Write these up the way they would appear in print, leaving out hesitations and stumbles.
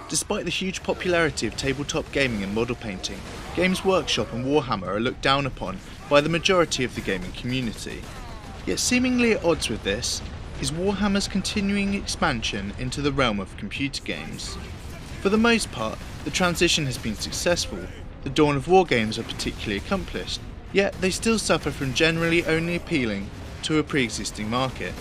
Despite the huge popularity of tabletop gaming and model painting, Games Workshop and Warhammer are looked down upon by the majority of the gaming community. Yet seemingly at odds with this is Warhammer's continuing expansion into the realm of computer games. For the most part, the transition has been successful. The Dawn of War games are particularly accomplished, yet they still suffer from generally only appealing to a pre-existing market.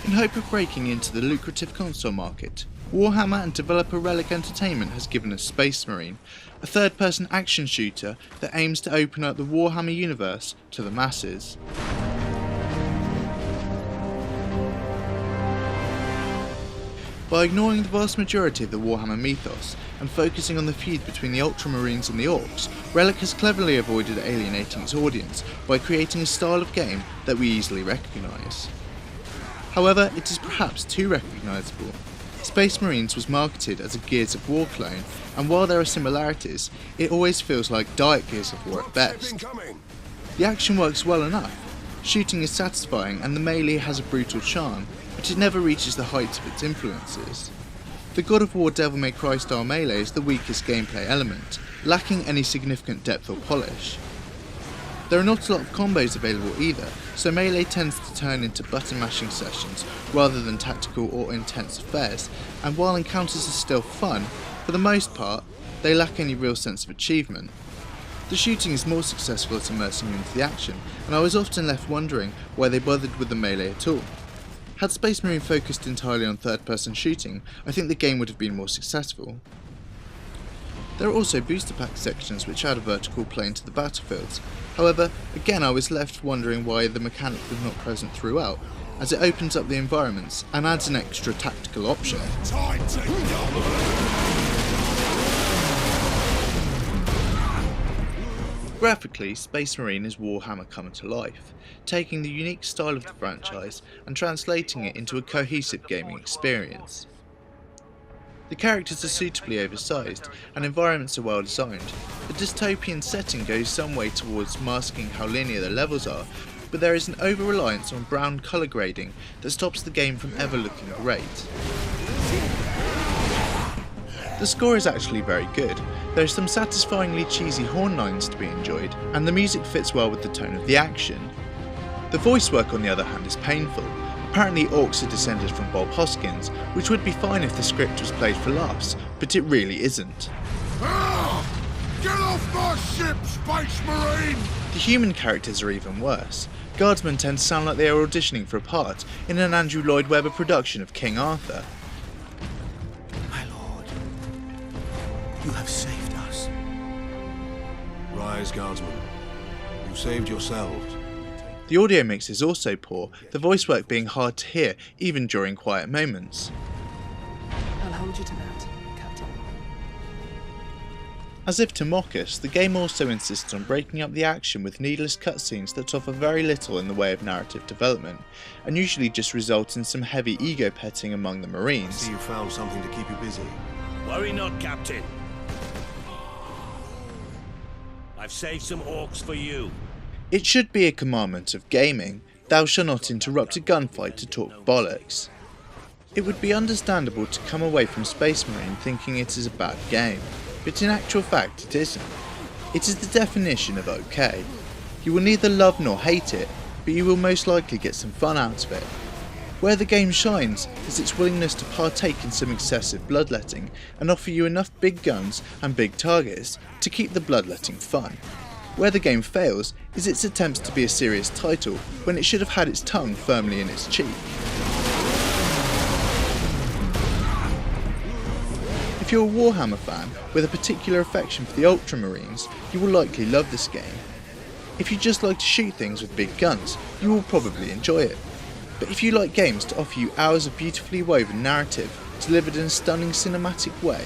In hope of breaking into the lucrative console market, Warhammer and developer Relic Entertainment has given us Space Marine, a third-person action shooter that aims to open up the Warhammer universe to the masses. By ignoring the vast majority of the Warhammer mythos and focusing on the feud between the Ultramarines and the Orcs, Relic has cleverly avoided alienating its audience by creating a style of game that we easily recognise. However, it is perhaps too recognisable. Space Marines was marketed as a Gears of War clone, and while there are similarities, it always feels like Diet Gears of War at best. The action works well enough, shooting is satisfying and the melee has a brutal charm, but it never reaches the heights of its influences. The God of War Devil May Cry style melee is the weakest gameplay element, lacking any significant depth or polish. There are not a lot of combos available either, so melee tends to turn into button mashing sessions rather than tactical or intense affairs, and while encounters are still fun, for the most part, they lack any real sense of achievement. The shooting is more successful at immersing you into the action, and I was often left wondering why they bothered with the melee at all. Had Space Marine focused entirely on third-person shooting, I think the game would have been more successful. There are also booster pack sections which add a vertical plane to the battlefields. However, again I was left wondering why the mechanic was not present throughout, as it opens up the environments and adds an extra tactical option. Graphically, Space Marine is Warhammer come to life, taking the unique style of the franchise and translating it into a cohesive gaming experience. The characters are suitably oversized and environments are well designed. The dystopian setting goes some way towards masking how linear the levels are, but there is an over-reliance on brown colour grading that stops the game from ever looking great. The score is actually very good. There are some satisfyingly cheesy horn lines to be enjoyed, and the music fits well with the tone of the action. The voice work on the other hand is painful. Apparently orcs are descended from Bob Hoskins, which would be fine if the script was played for laughs, but it really isn't. Get off my ship, Space Marine! The human characters are even worse. Guardsmen tend to sound like they are auditioning for a part in an Andrew Lloyd Webber production of King Arthur. My lord, you have saved us. Rise, Guardsmen. You saved yourselves. The audio mix is also poor, the voice work being hard to hear even during quiet moments. I'll hold you to that, Captain. As if to mock us, the game also insists on breaking up the action with needless cutscenes that offer very little in the way of narrative development, and usually just result in some heavy ego petting among the Marines. I see you found something to keep you busy. Worry not, Captain. I've saved some orcs for you. It should be a commandment of gaming, thou shalt not interrupt a gunfight to talk bollocks. It would be understandable to come away from Space Marine thinking it is a bad game, but in actual fact it isn't. It is the definition of okay. You will neither love nor hate it, but you will most likely get some fun out of it. Where the game shines is its willingness to partake in some excessive bloodletting and offer you enough big guns and big targets to keep the bloodletting fun. Where the game fails is its attempts to be a serious title when it should have had its tongue firmly in its cheek. If you're a Warhammer fan with a particular affection for the Ultramarines, you will likely love this game. If you just like to shoot things with big guns, you will probably enjoy it. But if you like games to offer you hours of beautifully woven narrative delivered in a stunning cinematic way,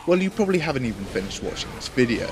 well, you probably haven't even finished watching this video.